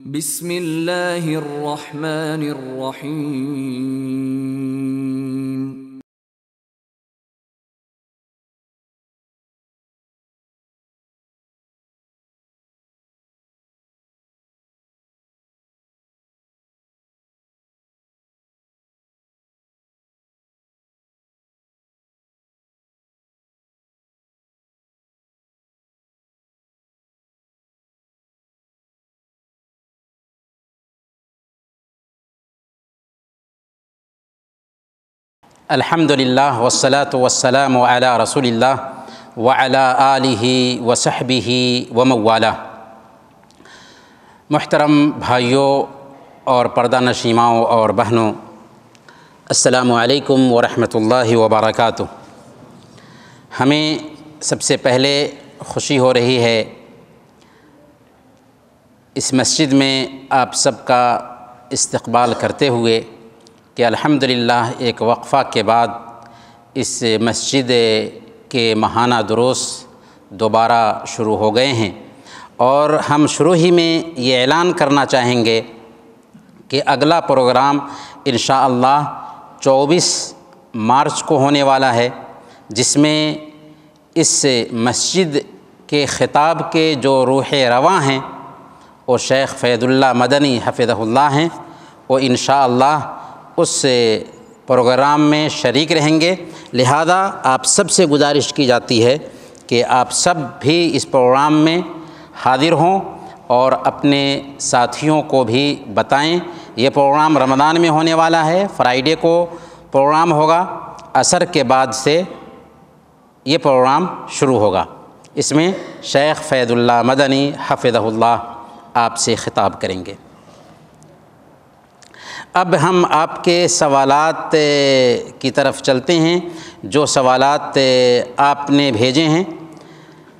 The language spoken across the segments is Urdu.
بسم اللہ الرحمن الرحیم۔ الحمدللہ والصلاة والسلام علی رسول اللہ وعلی آلہ وصحبہ ومن والہ۔ محترم بھائیوں اور پردہ نشیماؤں اور بہنوں، السلام علیکم ورحمۃ اللہ وبرکاتہ۔ ہمیں سب سے پہلے خوشی ہو رہی ہے اس مسجد میں آپ سب کا استقبال کرتے ہوئے کہ الحمدللہ ایک وقفہ کے بعد اس مسجد کے ماہانہ دروس دوبارہ شروع ہو گئے ہیں، اور ہم شروع ہی میں یہ اعلان کرنا چاہیں گے کہ اگلا پروگرام انشاءاللہ 24 مارچ کو ہونے والا ہے، جس میں اس مسجد کے خطاب کے جو روح رواں ہیں وہ شیخ فیض اللہ مدنی حفظہ اللہ ہیں، وہ انشاءاللہ اس پروگرام میں شریک رہیں گے۔ لہذا آپ سب سے گزارش کی جاتی ہے کہ آپ سب بھی اس پروگرام میں حاضر ہوں اور اپنے ساتھیوں کو بھی بتائیں۔ یہ پروگرام رمضان میں ہونے والا ہے، فرائیڈے کو پروگرام ہوگا، عصر کے بعد سے یہ پروگرام شروع ہوگا۔ اس میں شیخ فیض اللہ مدنی حفظہ اللہ آپ سے خطاب کریں گے۔ اب ہم آپ کے سوالات کی طرف چلتے ہیں، جو سوالات آپ نے بھیجے ہیں۔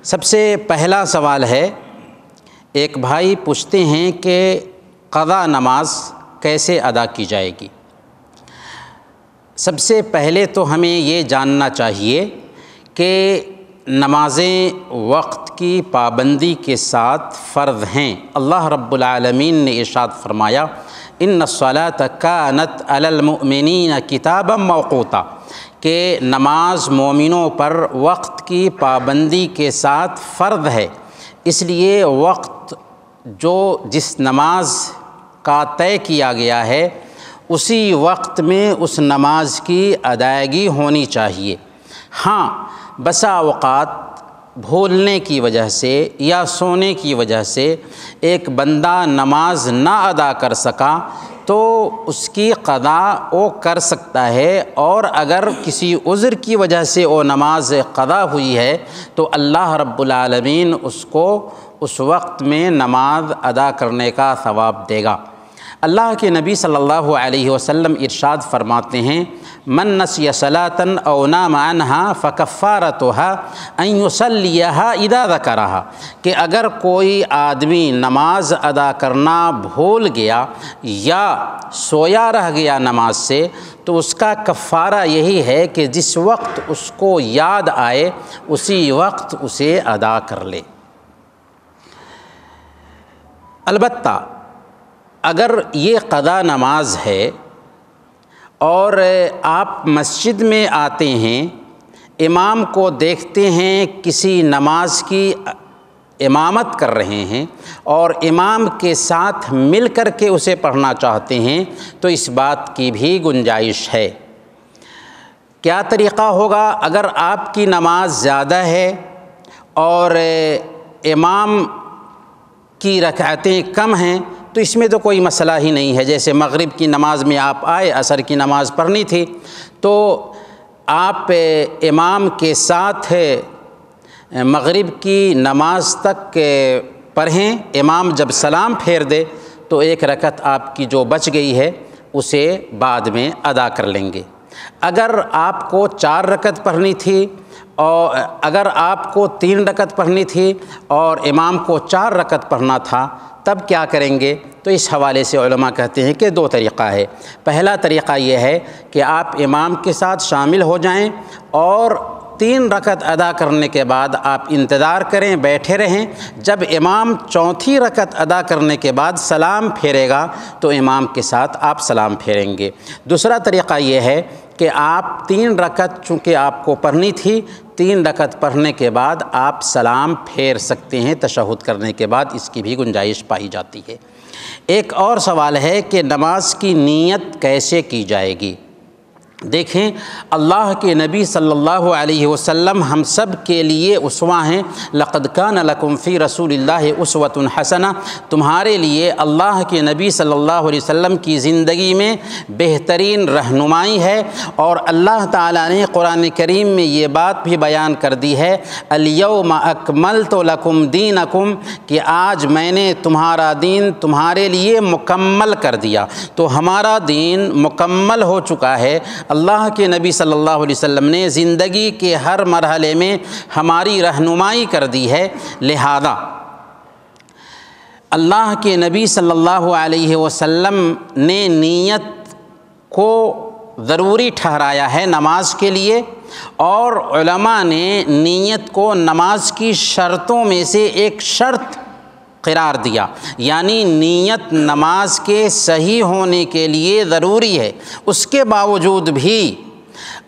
سب سے پہلا سوال ہے، ایک بھائی پوچھتے ہیں کہ قضا نماز کیسے ادا کی جائے گی؟ سب سے پہلے تو ہمیں یہ جاننا چاہیے کہ نمازیں وقت کی پابندی کے ساتھ فرض ہیں۔ اللہ رب العالمین نے ارشاد فرمایا، ان الصلاۃ کانت علی المؤمنین کتابا موقوتا، کہ نماز مومنوں پر وقت کی پابندی کے ساتھ فرض ہے۔ اس لیے وقت جو جس نماز کا طے کیا گیا ہے اسی وقت میں اس نماز کی ادائیگی ہونی چاہیے۔ ہاں، بسا اوقات بھولنے کی وجہ سے یا سونے کی وجہ سے ایک بندہ نماز نہ ادا کر سکا تو اس کی قضا وہ کر سکتا ہے، اور اگر کسی عذر کی وجہ سے وہ نماز قضا ہوئی ہے تو اللہ رب العالمین اس کو اس وقت میں نماز ادا کرنے کا ثواب دے گا۔ اللہ کے نبی صلی اللہ علیہ وسلم ارشاد فرماتے ہیں، من نسی صلاۃ او نام عنہا فکفارتها ان یصلیها اذا ذکرها، کہ اگر کوئی آدمی نماز ادا کرنا بھول گیا یا سویا رہ گیا نماز سے، تو اس کا کفارہ یہی ہے کہ جس وقت اس کو یاد آئے اسی وقت اسے ادا کر لے۔ البتہ اگر یہ قضا نماز ہے اور آپ مسجد میں آتے ہیں، امام کو دیکھتے ہیں کسی نماز کی امامت کر رہے ہیں اور امام کے ساتھ مل کر کے اسے پڑھنا چاہتے ہیں، تو اس بات کی بھی گنجائش ہے۔ کیا طریقہ ہوگا؟ اگر آپ کی نماز زیادہ ہے اور امام کی رکعتیں کم ہیں تو اس میں تو کوئی مسئلہ ہی نہیں ہے۔ جیسے مغرب کی نماز میں آپ آئے، عصر کی نماز پڑھنی تھی، تو آپ امام کے ساتھ مغرب کی نماز تک پڑھیں، امام جب سلام پھیر دے تو ایک رکعت آپ کی جو بچ گئی ہے اسے بعد میں ادا کر لیں گے۔ اگر آپ کو 4 رکعت پڑھنی تھی اور اگر آپ کو 3 رکعت پڑھنی تھی اور امام کو 4 رکعت پڑھنا تھا، تب کیا کریں گے؟ تو اس حوالے سے علماء کہتے ہیں کہ 2 طریقہ ہے۔ پہلا طریقہ یہ ہے کہ آپ امام کے ساتھ شامل ہو جائیں اور 3 رکعت ادا کرنے کے بعد آپ انتظار کریں، بیٹھے رہیں۔ جب امام چوتھی رکعت ادا کرنے کے بعد سلام پھیرے گا تو امام کے ساتھ آپ سلام پھیریں گے۔ دوسرا طریقہ یہ ہے کہ آپ 3 رکعت چونکہ آپ کو پڑھنی تھی، 3 رکعت پڑھنے کے بعد آپ سلام پھیر سکتے ہیں تشہد کرنے کے بعد، اس کی بھی گنجائش پائی جاتی ہے۔ ایک اور سوال ہے کہ نماز کی نیت کیسے کی جائے گی؟ دیکھیں، اللہ کے نبی صلی اللہ علیہ وسلم ہم سب کے لیے اسوہ ہیں۔ لقد کان لکم فی رسول اللہ اسوۃ حسنہ، تمہارے لیے اللہ کے نبی صلی اللہ علیہ وسلم کی زندگی میں بہترین رہنمائی ہے۔ اور اللہ تعالیٰ نے قرآن کریم میں یہ بات بھی بیان کر دی ہے، الیوم اکملت لکم دینکم، کہ آج میں نے تمہارا دین تمہارے لیے مکمل کر دیا۔ تو ہمارا دین مکمل ہو چکا ہے۔ اللہ کے نبی صلی اللہ علیہ وسلم نے زندگی کے ہر مرحلے میں ہماری رہنمائی کر دی ہے، لہذا اللہ کے نبی صلی اللہ علیہ وسلم نے نیت کو ضروری ٹھہرایا ہے نماز کے لیے، اور علماء نے نیت کو نماز کی شرطوں میں سے ایک شرط قرار دیا، یعنی نیت نماز کے صحیح ہونے کے لیے ضروری ہے۔ اس کے باوجود بھی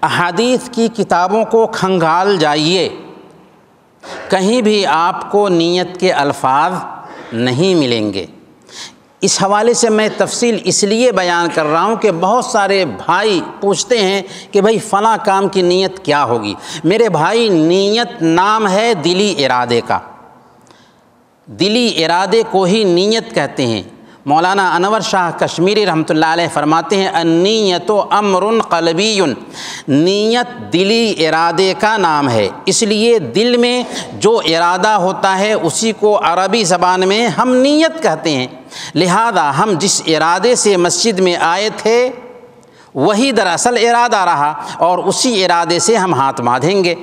احادیث کی کتابوں کو کھنگال جائیے، کہیں بھی آپ کو نیت کے الفاظ نہیں ملیں گے۔ اس حوالے سے میں تفصیل اس لیے بیان کر رہا ہوں کہ بہت سارے بھائی پوچھتے ہیں کہ بھائی فلاں کام کی نیت کیا ہوگی؟ میرے بھائی، نیت نام ہے دلی ارادے کا، دلی ارادے کو ہی نیت کہتے ہیں۔ مولانا انور شاہ کشمیری رحمۃ اللہ علیہ فرماتے ہیں، النیت امر قلبی، نیت دلی ارادے کا نام ہے، اس لیے دل میں جو ارادہ ہوتا ہے اسی کو عربی زبان میں ہم نیت کہتے ہیں۔ لہذا ہم جس ارادے سے مسجد میں آئے تھے وہی دراصل ارادہ رہا، اور اسی ارادے سے ہم ہاتھ باندھیں گے۔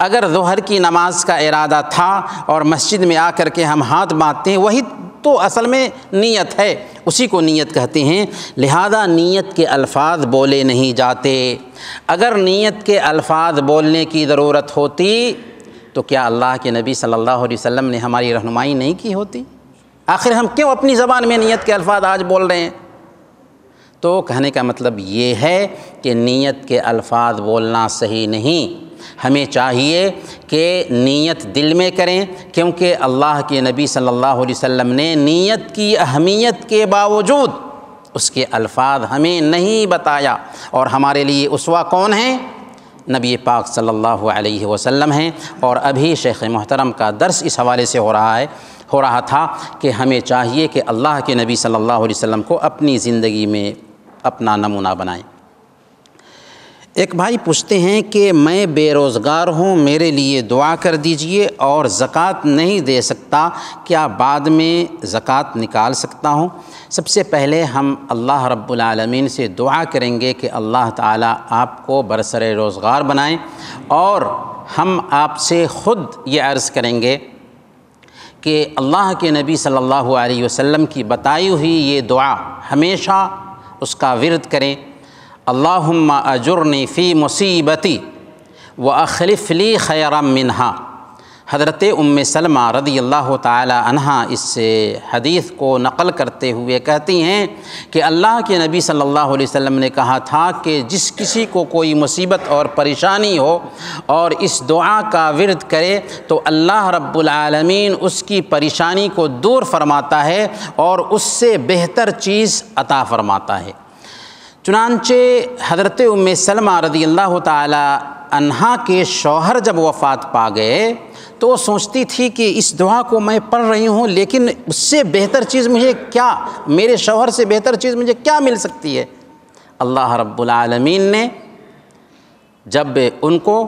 اگر ظہر کی نماز کا ارادہ تھا اور مسجد میں آ کر کے ہم ہاتھ باندھتے ہیں، وہی تو اصل میں نیت ہے، اسی کو نیت کہتے ہیں۔ لہذا نیت کے الفاظ بولے نہیں جاتے۔ اگر نیت کے الفاظ بولنے کی ضرورت ہوتی تو کیا اللہ کے نبی صلی اللہ علیہ وسلم نے ہماری رہنمائی نہیں کی ہوتی؟ آخر ہم کیوں اپنی زبان میں نیت کے الفاظ آج بول رہے ہیں؟ تو کہنے کا مطلب یہ ہے کہ نیت کے الفاظ بولنا صحیح نہیں۔ ہمیں چاہیے کہ نیت دل میں کریں، کیونکہ اللہ کے نبی صلی اللہ علیہ وسلم نے نیت کی اہمیت کے باوجود اس کے الفاظ ہمیں نہیں بتایا، اور ہمارے لیے اسوہ کون ہیں؟ نبی پاک صلی اللہ علیہ وسلم ہیں۔ اور ابھی شیخ محترم کا درس اس حوالے سے ہو رہا تھا کہ ہمیں چاہیے کہ اللہ کے نبی صلی اللہ علیہ وسلم کو اپنی زندگی میں اپنا نمونہ بنائیں۔ ایک بھائی پوچھتے ہیں کہ میں بے روزگار ہوں، میرے لیے دعا کر دیجئے، اور زکوٰۃ نہیں دے سکتا، کیا بعد میں زکوٰۃ نکال سکتا ہوں؟ سب سے پہلے ہم اللہ رب العالمین سے دعا کریں گے کہ اللہ تعالیٰ آپ کو برسر روزگار بنائیں، اور ہم آپ سے خود یہ عرض کریں گے کہ اللہ کے نبی صلی اللہ علیہ وسلم کی بتائی ہوئی یہ دعا ہمیشہ اس کا ورد کریں۔ اللہم اجرنی فی مصیبتی واخلف لی خیرا منہا۔ حضرت ام سلمہ رضی اللہ تعالی عنہا اس حدیث کو نقل کرتے ہوئے کہتی ہیں کہ اللہ کے نبی صلی اللہ علیہ وسلم نے کہا تھا کہ جس کسی کو کوئی مصیبت اور پریشانی ہو اور اس دعا کا ورد کرے تو اللہ رب العالمین اس کی پریشانی کو دور فرماتا ہے اور اس سے بہتر چیز عطا فرماتا ہے۔ چنانچہ حضرت ام سلمہ رضی اللہ تعالی عنہا کے شوہر جب وفات پا گئے تو وہ سوچتی تھی کہ اس دعا کو میں پڑھ رہی ہوں، لیکن اس سے بہتر چیز مجھے کیا، میرے شوہر سے بہتر چیز مجھے کیا مل سکتی ہے؟ اللہ رب العالمین نے جب ان کو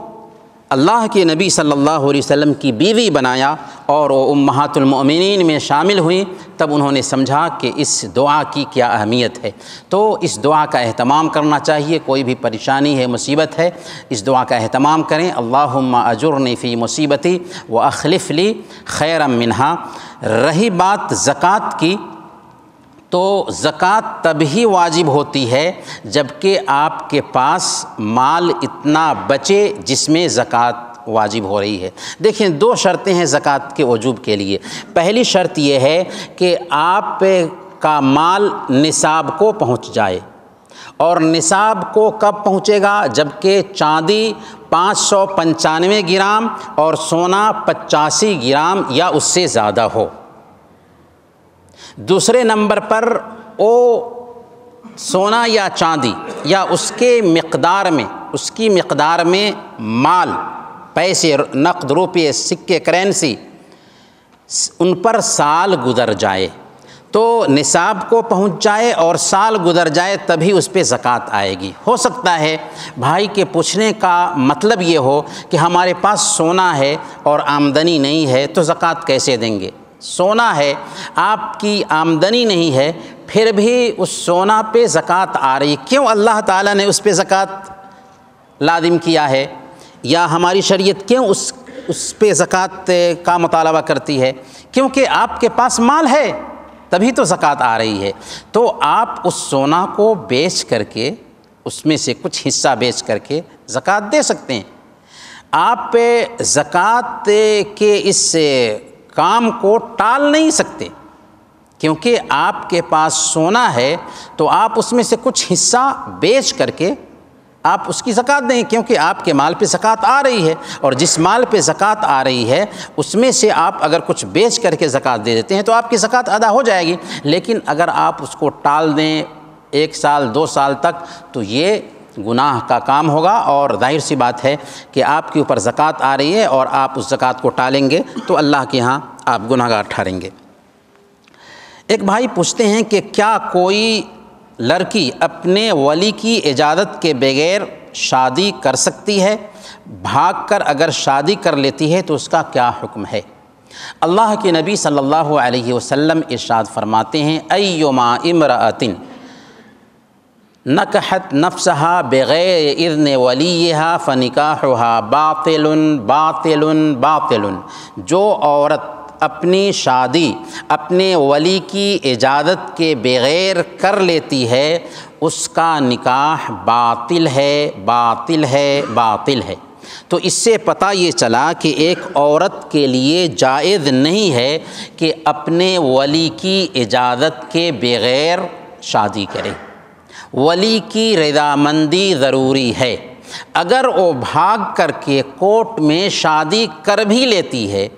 اللہ کے نبی صلی اللہ علیہ وسلم کی بیوی بنایا اور وہ امہات المؤمنین میں شامل ہوئیں، تب انہوں نے سمجھا کہ اس دعا کی کیا اہمیت ہے۔ تو اس دعا کا اہتمام کرنا چاہیے، کوئی بھی پریشانی ہے، مصیبت ہے، اس دعا کا اہتمام کریں۔ اللہم اجرنی فی مصیبتی واخلف لی خیرا منہا۔ رہی بات زکوٰۃ کی، تو زکوٰۃ تب ہی واجب ہوتی ہے جب کہ آپ کے پاس مال اتنا بچے جس میں زکوٰۃ واجب ہو رہی ہے۔ دیکھیں 2 شرطیں ہیں زکوٰۃ کے وجوب کے لیے۔ پہلی شرط یہ ہے کہ آپ کا مال نصاب کو پہنچ جائے، اور نصاب کو کب پہنچے گا؟ جب کہ چاندی 595 گرام اور سونا 85 گرام یا اس سے زیادہ ہو۔ دوسرے نمبر پر وہ سونا یا چاندی یا اس کی مقدار میں مال، پیسے، نقد، روپے، سکے، کرنسی، ان پر سال گزر جائے، تو نصاب کو پہنچ جائے اور سال گزر جائے تبھی اس پہ زکوٰۃ آئے گی۔ ہو سکتا ہے بھائی کے پوچھنے کا مطلب یہ ہو کہ ہمارے پاس سونا ہے اور آمدنی نہیں ہے تو زکوٰۃ کیسے دیں گے؟ سونا ہے، آپ کی آمدنی نہیں ہے، پھر بھی اس سونا پہ زکوٰۃ آ رہی، کیوں اللہ تعالیٰ نے اس پہ زکوٰۃ لازم کیا ہے؟ یا ہماری شریعت کیوں اس پہ زکوٰۃ کا مطالبہ کرتی ہے؟ کیونکہ آپ کے پاس مال ہے تبھی تو زکوٰۃ آ رہی ہے۔ تو آپ اس سونا کو بیچ کر کے، اس میں سے کچھ حصہ بیچ کر کے زکوٰۃ دے سکتے ہیں۔ آپ زکوٰۃ کے اس کام کو ٹال نہیں سکتے، کیونکہ آپ کے پاس سونا ہے تو آپ اس میں سے کچھ حصہ بیچ کر کے آپ اس کی زکوٰۃ دیں، کیونکہ آپ کے مال پہ زکوٰۃ آ رہی ہے، اور جس مال پہ زکوٰۃ آ رہی ہے اس میں سے آپ اگر کچھ بیچ کر کے زکوٰۃ دے دیتے ہیں تو آپ کی زکوٰۃ ادا ہو جائے گی۔ لیکن اگر آپ اس کو ٹال دیں 1 سال 2 سال تک تو یہ گناہ کا کام ہوگا، اور ظاہر سی بات ہے کہ آپ کے اوپر زکوٰۃ آ رہی ہے اور آپ اس زکوٰۃ کو ٹالیں گے تو اللہ کے ہاں آپ گناہ گار ٹھہریں گے۔ ایک بھائی پوچھتے ہیں کہ کیا کوئی لڑکی اپنے ولی کی اجازت کے بغیر شادی کر سکتی ہے؟ بھاگ کر اگر شادی کر لیتی ہے تو اس کا کیا حکم ہے؟ اللہ کے نبی صلی اللہ علیہ وسلم ارشاد فرماتے ہیں، ایما امرأۃ نکحت نفسها بغیر اذن ولیہا فنکاحها باطل باطل باطل۔ جو عورت اپنی شادی اپنے ولی کی اجازت کے بغیر کر لیتی ہے اس کا نکاح باطل ہے باطل ہے باطل ہے۔ تو اس سے پتہ یہ چلا کہ ایک عورت کے لیے جائز نہیں ہے کہ اپنے ولی کی اجازت کے بغیر شادی کرے، ولی کی رضامندی ضروری ہے۔ اگر وہ بھاگ کر کے کورٹ میں شادی کر بھی لیتی ہے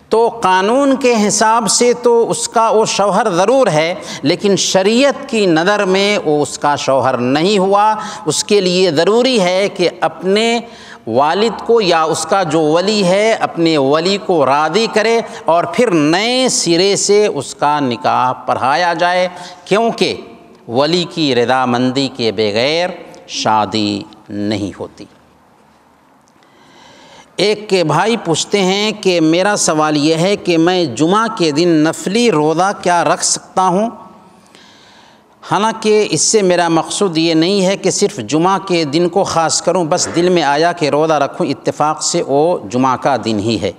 تو قانون کے حساب سے تو اس کا وہ شوہر ضرور ہے، لیکن شریعت کی نظر میں وہ اس کا شوہر نہیں ہوا۔ اس کے لیے ضروری ہے کہ اپنے والد کو یا اس کا جو ولی ہے اپنے ولی کو راضی کرے اور پھر نئے سرے سے اس کا نکاح پڑھایا جائے، کیونکہ ولی کی رضامندی کے بغیر شادی نہیں ہوتی۔ ایک کے بھائی پوچھتے ہیں کہ میرا سوال یہ ہے کہ میں جمعہ کے دن نفلی روزہ کیا رکھ سکتا ہوں؟ حالانکہ اس سے میرا مقصود یہ نہیں ہے کہ صرف جمعہ کے دن کو خاص کروں، بس دل میں آیا کہ روزہ رکھوں، اتفاق سے وہ جمعہ کا دن ہی ہے۔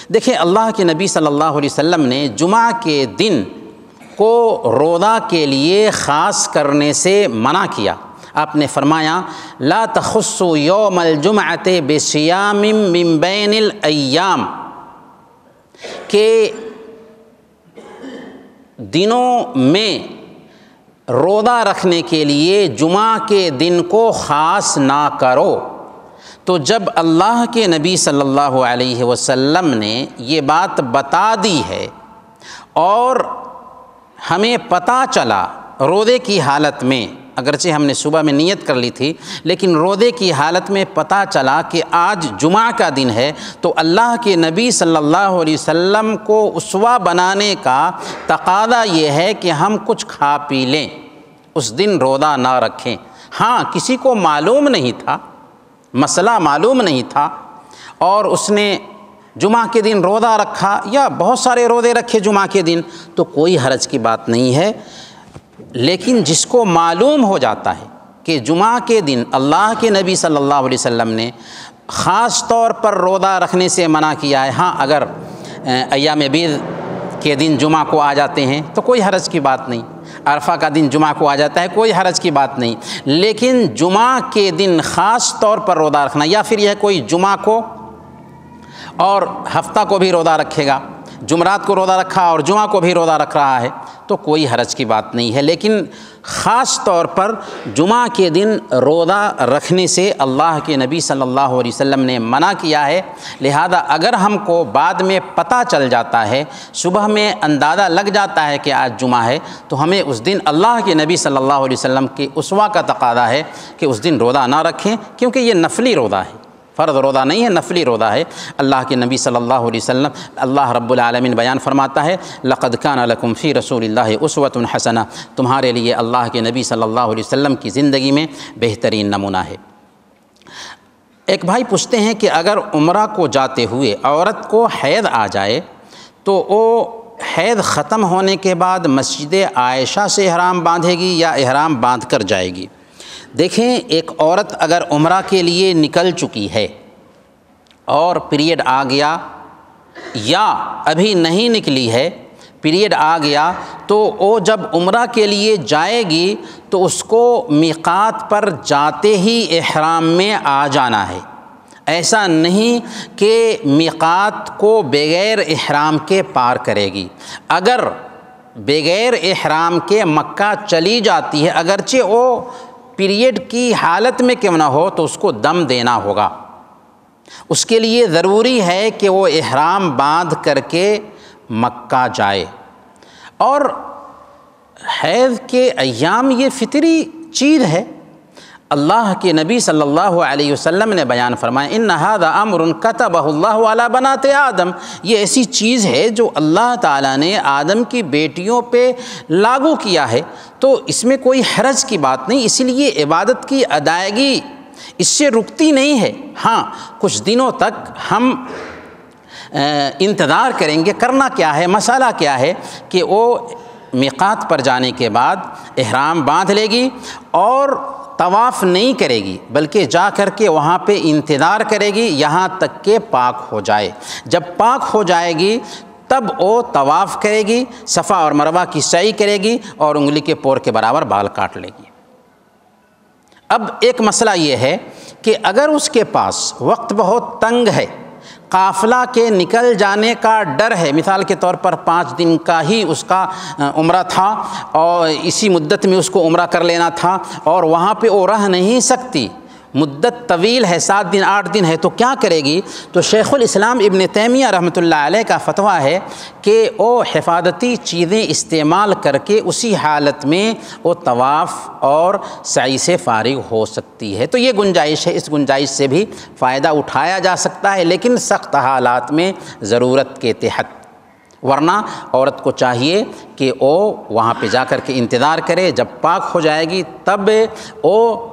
دیکھیں اللہ کے نبی صلی اللہ علیہ وسلم نے جمعہ کے دن کو روزہ کے لیے خاص کرنے سے منع کیا۔ آپ نے فرمایا لا تخصوا یوم الجمعۃ بصیام من بین الایام، کہ دنوں میں روزہ رکھنے کے لیے جمعہ کے دن کو خاص نہ کرو۔ تو جب اللہ کے نبی صلی اللہ علیہ وسلم نے یہ بات بتا دی ہے اور ہمیں پتہ چلا روزے کی حالت میں، اگرچہ ہم نے صبح میں نیت کر لی تھی لیکن روزے کی حالت میں پتہ چلا کہ آج جمعہ کا دن ہے، تو اللہ کے نبی صلی اللہ علیہ وسلم کو اسوہ بنانے کا تقاضا یہ ہے کہ ہم کچھ کھا پی لیں، اس دن روزہ نہ رکھیں۔ ہاں کسی کو معلوم نہیں تھا، مسئلہ معلوم نہیں تھا اور اس نے جمعہ کے دن روزہ رکھا یا بہت سارے روزے رکھے جمعہ کے دن، تو کوئی حرج کی بات نہیں ہے۔ لیکن جس کو معلوم ہو جاتا ہے کہ جمعہ کے دن اللہ کے نبی صلی اللہ علیہ وسلم نے خاص طور پر روزہ رکھنے سے منع کیا ہے، ہاں اگر ایام بیض کے دن جمعہ کو آ جاتے ہیں تو کوئی حرج کی بات نہیں۔ عرفہ کا دن جمعہ کو آ جاتا ہے، کوئی حرج کی بات نہیں، لیکن جمعہ کے دن خاص طور پر روزہ رکھنا، یا پھر یہ کوئی جمعہ کو اور ہفتہ کو بھی روزہ رکھے گا، جمعرات کو روزہ رکھا اور جمعہ کو بھی روزہ رکھ رہا ہے تو کوئی حرج کی بات نہیں ہے، لیکن خاص طور پر جمعہ کے دن روزہ رکھنے سے اللہ کے نبی صلی اللہ علیہ وسلم نے منع کیا ہے۔ لہذا اگر ہم کو بعد میں پتہ چل جاتا ہے، صبح میں اندازہ لگ جاتا ہے کہ آج جمعہ ہے، تو ہمیں اس دن اللہ کے نبی صلی اللہ علیہ وسلم کے اسوہ کا تقاضا ہے کہ اس دن روزہ نہ رکھیں، کیونکہ یہ نفلی روزہ ہے، فرض روزہ نہیں ہے، نفلی روزہ ہے۔ اللہ کے نبی صلی اللہ علیہ وسلم، اللہ رب العالمین بیان فرماتا ہے لقد کان لکم فی رسول اللہ اسوۃ حسنہ، تمہارے لیے اللہ کے نبی صلی اللہ علیہ وسلم کی زندگی میں بہترین نمونہ ہے۔ ایک بھائی پوچھتے ہیں کہ اگر عمرہ کو جاتے ہوئے عورت کو حیض آ جائے تو وہ حیض ختم ہونے کے بعد مسجد عائشہ سے احرام باندھے گی یا احرام باندھ کر جائے گی؟ دیکھیں، ایک عورت اگر عمرہ کے لیے نکل چکی ہے اور پیریڈ آ گیا یا ابھی نہیں نکلی ہے، پیریڈ آ گیا، تو وہ جب عمرہ کے لیے جائے گی تو اس کو میقات پر جاتے ہی احرام میں آ جانا ہے۔ ایسا نہیں کہ میقات کو بغیر احرام کے پار کرے گی۔ اگر بغیر احرام کے مکہ چلی جاتی ہے، اگرچہ وہ پیریڈ کی حالت میں کیوں نہ ہو، تو اس کو دم دینا ہوگا۔ اس کے لیے ضروری ہے کہ وہ احرام باندھ کر کے مکہ جائے۔ اور حیض کے ایام یہ فطری چیز ہے، اللہ کے نبی صلی اللہ علیہ وسلم نے بیان فرمایا ان ھذا امر کتبہ اللہ علی بنات آدم، یہ ایسی چیز ہے جو اللہ تعالیٰ نے آدم کی بیٹیوں پہ لاگو کیا ہے، تو اس میں کوئی حرج کی بات نہیں، اسی لیے عبادت کی ادائیگی اس سے رکتی نہیں ہے۔ ہاں، کچھ دنوں تک ہم انتظار کریں گے۔ کرنا کیا ہے، مسئلہ کیا ہے کہ وہ میقات پر جانے کے بعد احرام باندھ لے گی اور طواف نہیں کرے گی، بلکہ جا کر کے وہاں پہ انتظار کرے گی یہاں تک کہ پاک ہو جائے۔ جب پاک ہو جائے گی تب وہ طواف کرے گی، صفا اور مروہ کی سعی کرے گی اور انگلی کے پور کے برابر بال کاٹ لے گی۔ اب ایک مسئلہ یہ ہے کہ اگر اس کے پاس وقت بہت تنگ ہے، قافلہ کے نکل جانے کا ڈر ہے، مثال کے طور پر 5 دن کا ہی اس کا عمرہ تھا اور اسی مدت میں اس کو عمرہ کر لینا تھا اور وہاں پہ وہ رہ نہیں سکتی، مدت طویل ہے، 7 دن 8 دن ہے، تو کیا کرے گی؟ تو شیخ الاسلام ابن تیمیہ رحمۃ اللہ علیہ کا فتویٰ ہے کہ وہ حفاظتی چیزیں استعمال کر کے اسی حالت میں وہ طواف اور سعی سے فارغ ہو سکتی ہے۔ تو یہ گنجائش ہے، اس گنجائش سے بھی فائدہ اٹھایا جا سکتا ہے، لیکن سخت حالات میں ضرورت کے تحت، ورنہ عورت کو چاہیے کہ وہ وہاں پہ جا کر کے انتظار کرے، جب پاک ہو جائے گی تب وہ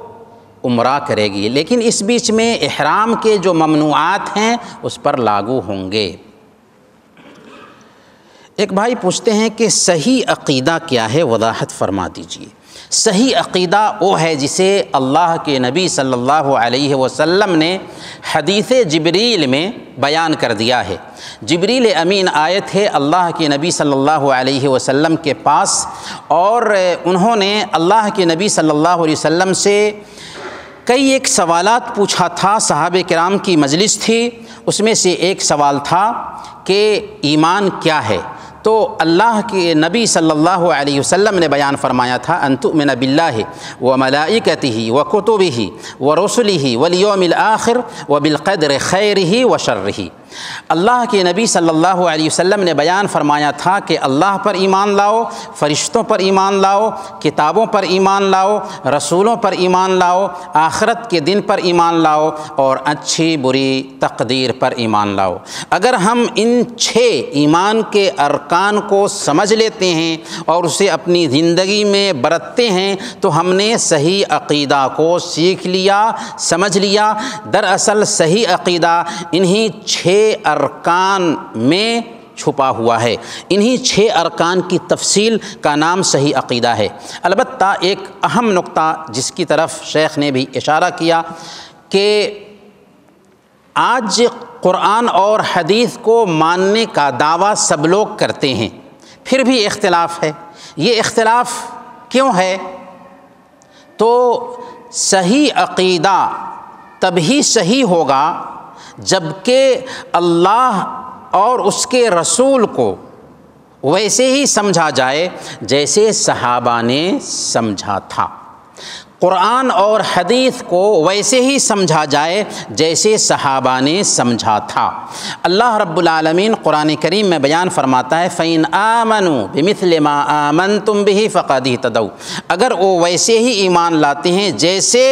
عمرہ کرے گی، لیکن اس بیچ میں احرام کے جو ممنوعات ہیں اس پر لاگو ہوں گے۔ ایک بھائی پوچھتے ہیں کہ صحیح عقیدہ کیا ہے، وضاحت فرما دیجیے۔ صحیح عقیدہ وہ ہے جسے اللہ کے نبی صلی اللہ علیہ وسلم نے حدیث جبریل میں بیان کر دیا ہے۔ جبریل امین آئے تھے اللہ کے نبی صلی اللہ علیہ وسلم کے پاس اور انہوں نے اللہ کے نبی صلی اللہ علیہ وسلم سے کئی ایک سوالات پوچھا تھا، صحابہ کرام کی مجلس تھی، اس میں سے ایک سوال تھا کہ ایمان کیا ہے؟ تو اللہ کے نبی صلی اللہ علیہ وسلم نے بیان فرمایا تھا ان تؤمن باللہ وملائکتہ وکتبہ ورسلہ والیوم الآخر وبالقدر خیرہ وشرہ۔ اللہ کے نبی صلی اللہ علیہ وسلم نے بیان فرمایا تھا کہ اللہ پر ایمان لاؤ، فرشتوں پر ایمان لاؤ، کتابوں پر ایمان لاؤ، رسولوں پر ایمان لاؤ، آخرت کے دن پر ایمان لاؤ اور اچھی بری تقدیر پر ایمان لاؤ۔ اگر ہم ان 6 ایمان کے ارکان کو سمجھ لیتے ہیں اور اسے اپنی زندگی میں برتتے ہیں تو ہم نے صحیح عقیدہ کو سیکھ لیا، سمجھ لیا۔ دراصل صحیح عقیدہ انہی 6 ارکان میں چھپا ہوا ہے، انہی 6 ارکان کی تفصیل کا نام صحیح عقیدہ ہے۔ البتہ ایک اہم نقطہ جس کی طرف شیخ نے بھی اشارہ کیا کہ آج قرآن اور حدیث کو ماننے کا دعویٰ سب لوگ کرتے ہیں، پھر بھی اختلاف ہے۔ یہ اختلاف کیوں ہے؟ تو صحیح عقیدہ تبھی صحیح ہوگا جب کہ اللہ اور اس کے رسول کو ویسے ہی سمجھا جائے جیسے صحابہ نے سمجھا تھا، قرآن اور حدیث کو ویسے ہی سمجھا جائے جیسے صحابہ نے سمجھا تھا۔ اللہ رب العالمین قرآن کریم میں بیان فرماتا ہے فَإِنْ آمَنُوا بِمِثْلِ مَا آمَنْتُمْ بِهِ فَقَدِ اهْتَدَوْا، اگر وہ ویسے ہی ایمان لاتے ہیں جیسے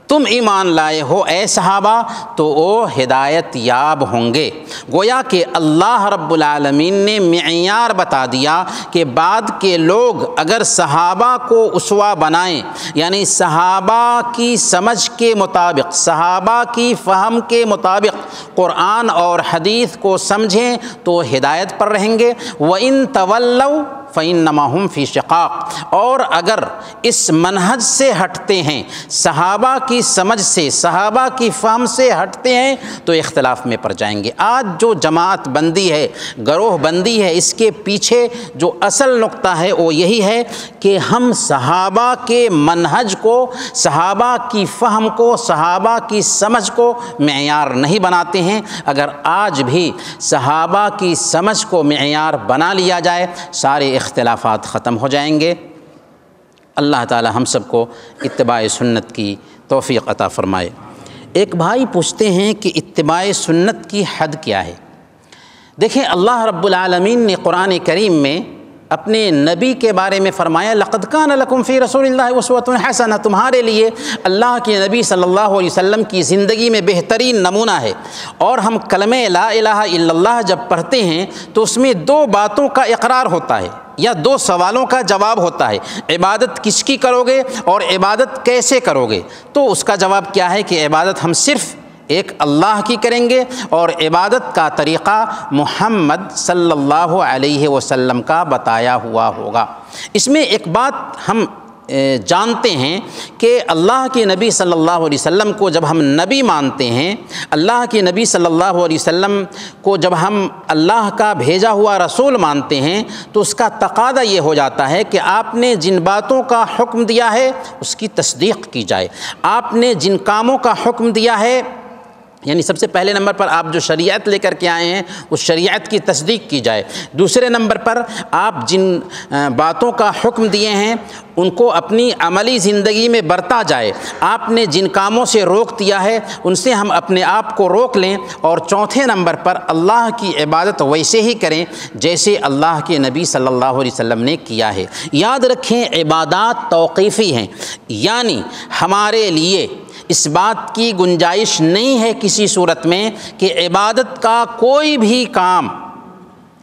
تم ایمان لائے ہو اے صحابہ تو وہ ہدایت یاب ہوں گے۔ گویا کہ اللہ رب العالمین نے معیار بتا دیا کہ بعد کے لوگ اگر صحابہ کو اسوہ بنائیں، یعنی صحابہ کی سمجھ کے مطابق، صحابہ کی فہم کے مطابق قرآن اور حدیث کو سمجھیں تو ہدایت پر رہیں گے۔ وَإِن تَوَلَّوْا فَإِنَّمَا هُمْ فِي شِقَاقٍ، اور اگر اس منہج سے ہٹتے ہیں، صحابہ کی سمجھ سے، صحابہ کی فہم سے ہٹتے ہیں تو اختلاف میں پڑ جائیں گے۔ آج جو جماعت بندی ہے، گروہ بندی ہے، اس کے پیچھے جو اصل نقطہ ہے وہ یہی ہے کہ ہم صحابہ کے منہج کو، صحابہ کی فہم کو، صحابہ کی سمجھ کو معیار نہیں بناتے ہیں۔ اگر آج بھی صحابہ کی سمجھ کو معیار بنا لیا جائے سارے اختلافات ختم ہو جائیں گے۔ اللہ تعالی ہم سب کو اتباع سنت کی توفیق عطا فرمائے۔ ایک بھائی پوچھتے ہیں کہ اتباع سنت کی حد کیا ہے؟ دیکھیں اللہ رب العالمین نے قرآن کریم میں اپنے نبی کے بارے میں فرمایا لَقَدْ كَانَ لَكُمْ فِي رَسُولِ اللَّهِ أُسْوَةٌ حَسَنَةٌ، تمہارے لیے اللہ کے نبی صلی اللہ علیہ وسلم کی زندگی میں بہترین نمونہ ہے۔ اور ہم کلمہ لا الہ الا اللہ جب پڑھتے ہیں تو اس میں دو باتوں کا اقرار ہوتا ہے یا دو سوالوں کا جواب ہوتا ہے، عبادت کس کی کرو گے اور عبادت کیسے کرو گے؟ تو اس کا جواب کیا ہے کہ عبادت ہم صرف ایک اللہ کی کریں گے اور عبادت کا طریقہ محمد صلی اللہ علیہ وسلم کا بتایا ہوا ہوگا۔ اس میں ایک بات ہم جانتے ہیں کہ اللہ کے نبی صلی اللہ علیہ وسلم کو جب ہم نبی مانتے ہیں، اللہ کے نبی صلی اللہ علیہ وسلم کو جب ہم اللہ کا بھیجا ہوا رسول مانتے ہیں تو اس کا تقاضا یہ ہو جاتا ہے کہ آپ نے جن باتوں کا حکم دیا ہے اس کی تصدیق کی جائے، آپ نے جن کاموں کا حکم دیا ہے، یعنی سب سے پہلے نمبر پر آپ جو شریعت لے کر کے آئے ہیں اس شریعت کی تصدیق کی جائے، دوسرے نمبر پر آپ جن باتوں کا حکم دیے ہیں ان کو اپنی عملی زندگی میں برتا جائے، آپ نے جن کاموں سے روک دیا ہے ان سے ہم اپنے آپ کو روک لیں، اور چوتھے نمبر پر اللہ کی عبادت ویسے ہی کریں جیسے اللہ کے نبی صلی اللہ علیہ وسلم نے کیا ہے۔ یاد رکھیں عبادات توقیفی ہیں، یعنی ہمارے لیے اس بات کی گنجائش نہیں ہے کسی صورت میں کہ عبادت کا کوئی بھی کام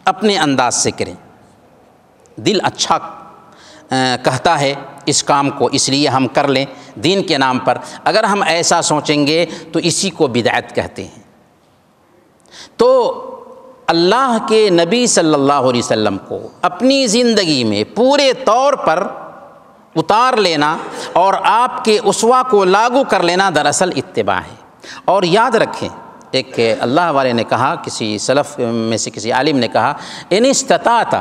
اپنے انداز سے کریں، دل اچھا کہتا ہے اس کام کو اس لیے ہم کر لیں دین کے نام پر، اگر ہم ایسا سوچیں گے تو اسی کو بدعت کہتے ہیں۔ تو اللہ کے نبی صلی اللہ علیہ وسلم کو اپنی زندگی میں پورے طور پر اتار لینا اور آپ کے اسوہ کو لاگو کر لینا دراصل اتباع ہے۔ اور یاد رکھیں ایک اللہ والے نے کہا، کسی سلف میں سے کسی عالم نے کہا ان استطاعت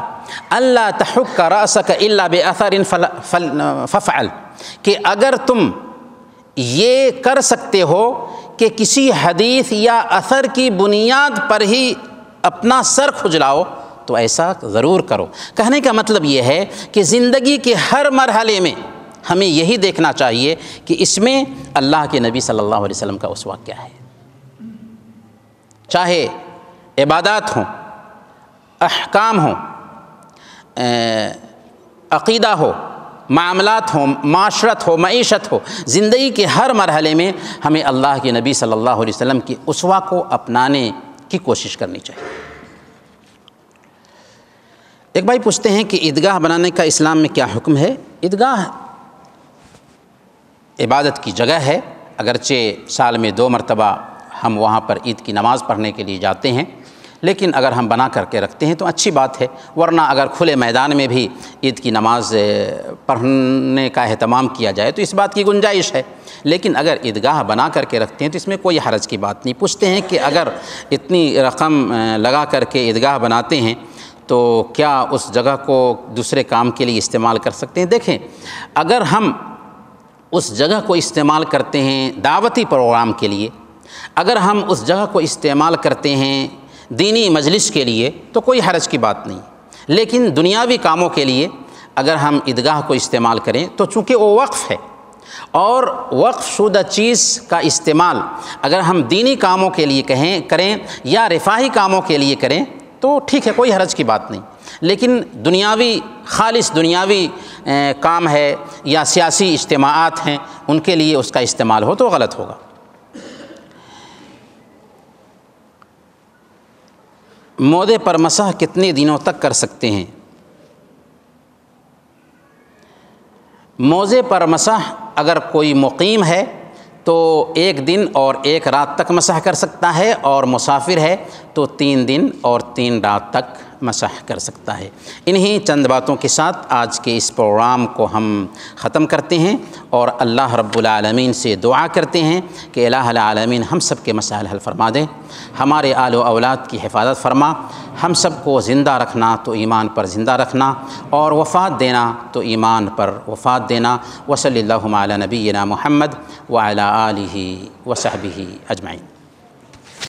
الا تحک راسک الا باثر فافعل، کہ اگر تم یہ کر سکتے ہو کہ کسی حدیث یا اثر کی بنیاد پر ہی اپنا سر کھجلاؤ تو ایسا ضرور کرو۔ کہنے کا مطلب یہ ہے کہ زندگی کے ہر مرحلے میں ہمیں یہی دیکھنا چاہیے کہ اس میں اللہ کے نبی صلی اللہ علیہ وسلم کا اسوہ کیا ہے، چاہے عبادات ہوں، احکام ہوں، عقیدہ ہو، معاملات ہوں، معاشرت ہو، معیشت ہو، زندگی کے ہر مرحلے میں ہمیں اللہ کے نبی صلی اللہ علیہ وسلم کی اسوہ کو اپنانے کی کوشش کرنی چاہیے۔ ایک بھائی پوچھتے ہیں کہ عیدگاہ بنانے کا اسلام میں کیا حکم ہے؟ عیدگاہ عبادت کی جگہ ہے، اگرچہ سال میں 2 مرتبہ ہم وہاں پر عید کی نماز پڑھنے کے لیے جاتے ہیں، لیکن اگر ہم بنا کر کے رکھتے ہیں تو اچھی بات ہے، ورنہ اگر کھلے میدان میں بھی عید کی نماز پڑھنے کا اہتمام کیا جائے تو اس بات کی گنجائش ہے، لیکن اگر عیدگاہ بنا کر کے رکھتے ہیں تو اس میں کوئی حرج کی بات نہیں۔ پوچھتے ہیں کہ اگر اتنی رقم لگا کر کے عیدگاہ بناتے ہیں تو کیا اس جگہ کو دوسرے کام کے لیے استعمال کر سکتے ہیں؟ دیکھیں، اگر ہم اس جگہ کو استعمال کرتے ہیں دعوتی پروگرام کے لیے، اگر ہم اس جگہ کو استعمال کرتے ہیں دینی مجلس کے لیے تو کوئی حرج کی بات نہیں، لیکن دنیاوی کاموں کے لیے اگر ہم عیدگاہ کو استعمال کریں تو چونکہ وہ وقف ہے، اور وقف شدہ چیز کا استعمال اگر ہم دینی کاموں کے لیے کریں یا رفاہی کاموں کے لیے کریں تو ٹھیک ہے، کوئی حرج کی بات نہیں، لیکن دنیاوی خالص دنیاوی کام ہے یا سیاسی اجتماعات ہیں ان کے لیے اس کا استعمال ہو تو غلط ہوگا۔ موزے پر مسح کتنے دنوں تک کر سکتے ہیں؟ موزے پر مسح اگر کوئی مقیم ہے تو 1 دن اور 1 رات تک مسح کر سکتا ہے، اور مسافر ہے تو 3 دن اور 3 رات تک مسح کر سکتا ہے۔ انہی چند باتوں کے ساتھ آج کے اس پروگرام کو ہم ختم کرتے ہیں، اور اللہ رب العالمین سے دعا کرتے ہیں کہ الہ العالمین ہم سب کے مسائل حل فرما دیں، ہمارے آل و اولاد کی حفاظت فرما، ہم سب کو زندہ رکھنا تو ایمان پر زندہ رکھنا، اور وفات دینا تو ایمان پر وفات دینا۔ وصلی اللہ علی نبینا محمد وعلی آلہ وصحبہ اجمعین۔